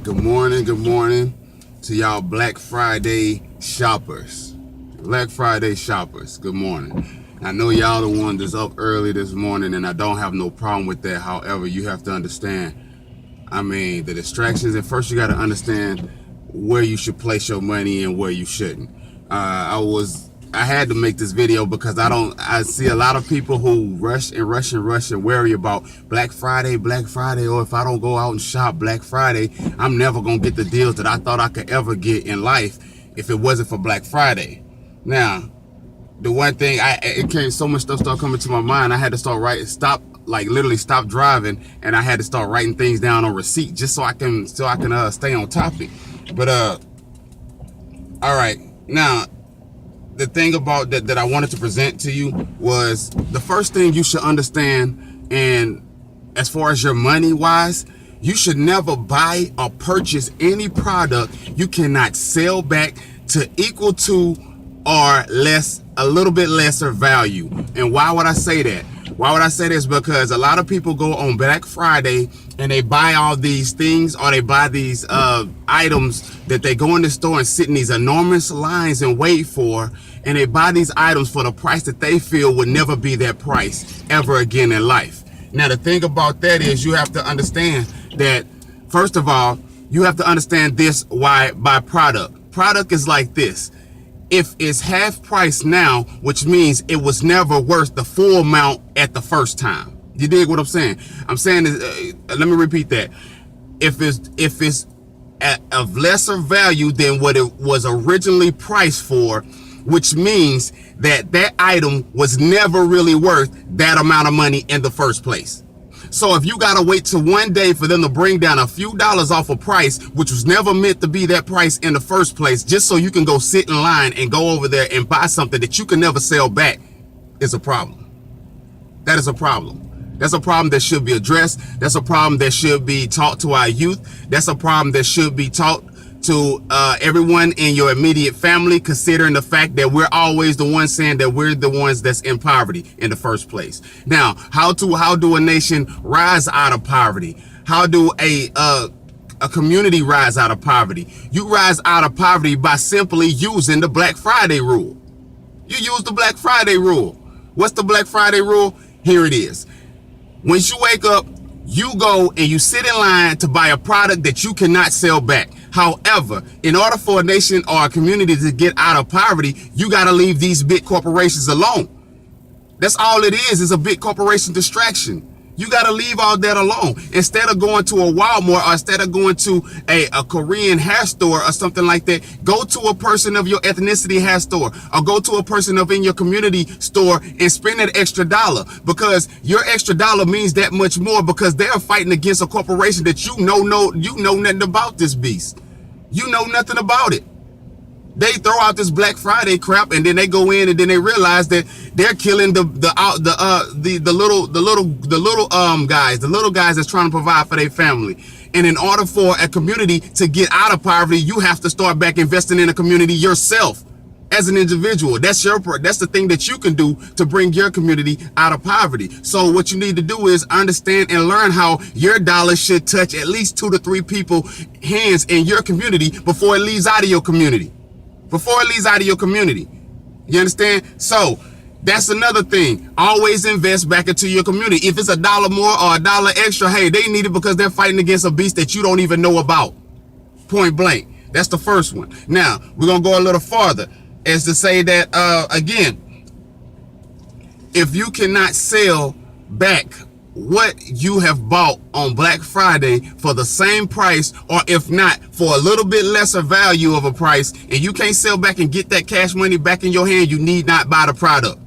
Good morning to y'all Black Friday shoppers. Black Friday shoppers, good morning. I know y'all the one that's up early this morning, and I don't have no problem with that. However, you have to understand, the distractions, and first you got to understand where you should place your money and where you shouldn't. I had to make this video because I see a lot of people who rush and worry about Black Friday, or if I don't go out and shop Black Friday, I'm never going to get the deals that I thought I could ever get in life if it wasn't for Black Friday. Now, the one thing, so much stuff started coming to my mind, I had to literally stop driving, and I had to start writing things down on receipt just so I can stay on topic. But, all right, now, the thing about that I wanted to present to you was the first thing you should understand, and as far as your money wise, you should never buy or purchase any product you cannot sell back to equal to or less, a little bit lesser value. And why would I say that? Why would I say this? Because a lot of people go on Black Friday and they buy all these things, or they buy these items that they go in the store and sit in these enormous lines and wait for, and they buy these items for the price that they feel would never be that price ever again in life. Now, the thing about that is you have to understand that, first of all, you have to understand this by product. Product is like this. If it's half price now, which means it was never worth the full amount at the first time. You dig what I'm saying? I'm saying is, let me repeat that. If it's of lesser value than what it was originally priced for, which means that item was never really worth that amount of money in the first place. So if you gotta wait till one day for them to bring down a few dollars off a price, which was never meant to be that price in the first place, just so you can go sit in line and go over there and buy something that you can never sell back, is a problem. That is a problem. That's a problem that should be addressed. That's a problem that should be taught to our youth. That's a problem that should be taught to everyone in your immediate family, considering the fact that we're always the ones saying that we're the ones that's in poverty in the first place. Now, how do a nation rise out of poverty? How do a community rise out of poverty? You rise out of poverty by simply using the Black Friday rule. You use the Black Friday rule. What's the Black Friday rule? Here it is. Once you wake up, you go and you sit in line to buy a product that you cannot sell back. However, in order for a nation or a community to get out of poverty, you got to leave these big corporations alone. That's all it is a big corporation distraction. You got to leave all that alone. Instead of going to a Walmart, or instead of going to a Korean hair store or something like that, go to a person of your ethnicity hair store, or go to a person of in your community store and spend that extra dollar, because your extra dollar means that much more, because they're fighting against a corporation that you know nothing about this beast. You know nothing about it. They throw out this Black Friday crap, and then they go in and then they realize that they're killing the little guys that's trying to provide for their family. And in order for a community to get out of poverty, you have to start back investing in a community yourself as an individual. That's the thing that you can do to bring your community out of poverty. So what you need to do is understand and learn how your dollar should touch at least 2 to 3 people's hands in your community before it leaves out of your community. You understand? So that's another thing. Always invest back into your community. If it's $1 more or $1 extra, hey, they need it because they're fighting against a beast that you don't even know about. Point blank. That's the first one. Now, we're going to go a little farther, as to say that, again, if you cannot sell back what you have bought on Black Friday for the same price, or if not for a little bit lesser value of a price, and you can't sell back and get that cash money back in your hand, you need not buy the product.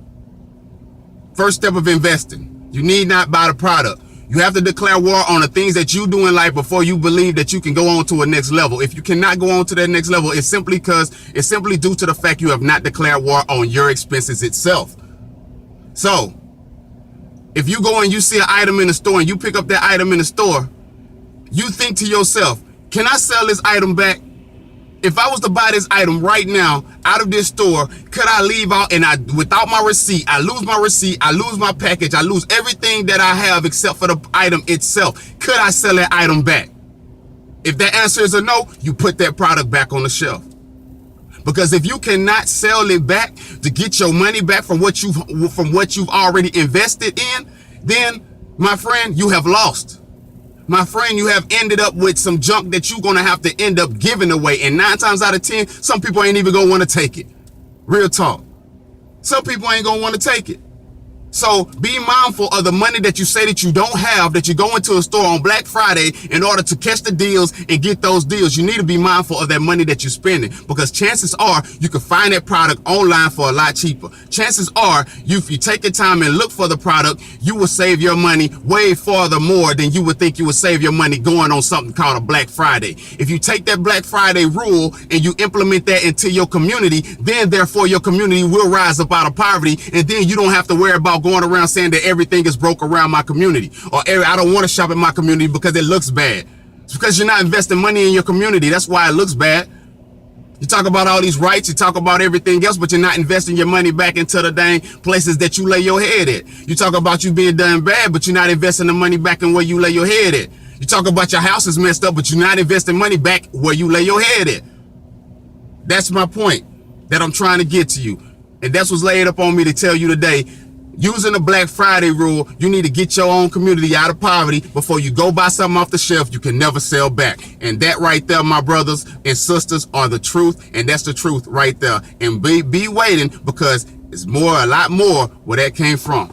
First step of investing, you need not buy the product. You have to declare war on the things that you do in life before you believe that you can go on to a next level. If you cannot go on to that next level, it's simply due to the fact you have not declared war on your expenses itself. So if you go and you see an item in the store and you pick up that item in the store, you think to yourself, can I sell this item back? If I was to buy this item right now out of this store, could I leave out and without my receipt, I lose my receipt, I lose my package, I lose everything that I have except for the item itself. Could I sell that item back? If that answer is a no, you put that product back on the shelf. Because if you cannot sell it back to get your money back from what you've already invested in, then, my friend, you have lost. My friend, you have ended up with some junk that you're going to have to end up giving away. And 9 times out of 10, some people ain't even going to want to take it. Real talk. Some people ain't going to want to take it. So be mindful of the money that you say that you don't have, that you go into a store on Black Friday in order to catch the deals and get those deals. You need to be mindful of that money that you're spending, because chances are you can find that product online for a lot cheaper. Chances are if you take your time and look for the product, you will save your money way farther more than you would think you would save your money going on something called a Black Friday. If you take that Black Friday rule and you implement that into your community, then therefore your community will rise up out of poverty, and then you don't have to worry about going around saying that everything is broke around my community, or I don't want to shop in my community because it looks bad. It's because you're not investing money in your community. That's why it looks bad. You talk about all these rights, you talk about everything else, but you're not investing your money back into the dang places that you lay your head at. You talk about you being done bad, but you're not investing the money back in where you lay your head at. You talk about your house is messed up, but you're not investing money back where you lay your head at. That's my point that I'm trying to get to you. And that's what's laid up on me to tell you today. Using the Black Friday rule, you need to get your own community out of poverty before you go buy something off the shelf you can never sell back. And that right there, my brothers and sisters, are the truth. And that's the truth right there. And be waiting, because it's a lot more where that came from.